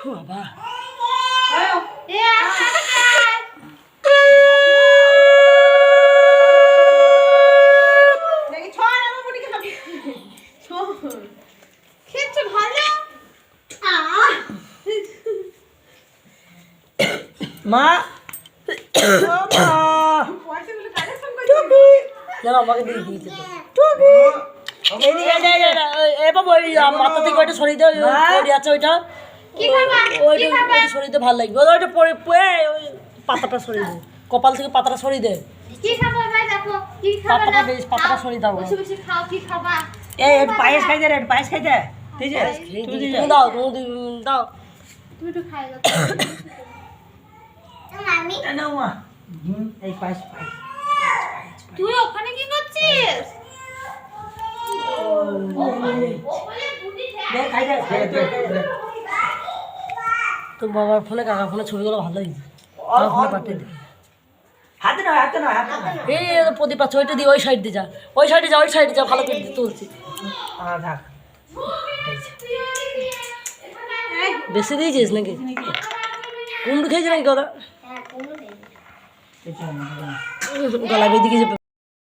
বাবা মা আমাকে দিয়ে দিয়েছে মাথা থেকে ওইটা সরিয়ে দেয় আছে ওইটা ওইটা সরিয়ে দিয়ে ভালো লাগবে ওইটা পরে ওই পাতাটা সরিয়ে দেয় কপাল থেকে পাতাটা সরিয়ে দেয় পাতাটা বেশ পাতাটা সরিয়ে দাও এই একটু পায়েস খাইতে রে পায়েস খাইতে ঠিক আছে তুমি দাও দাও তুমি একটু খাই আমি নাও মা এই পায়েস পায়েস তুই ওখানে কি করছিস তোর বাবার ফোনে কাকার ফোনে ছবিগুলো ভালো হয়েছে ফোনে পাঠিয়ে দে এই প্রদীপ আছে ওইটা দিয়ে ওই সাইড দিয়ে যা ওই সাইডে যা ভালো করে তুলছি বেশি দিয়েছিস নাকি কুমড়ো খেয়েছি নাকি কথা গলা বেঁধে গেছে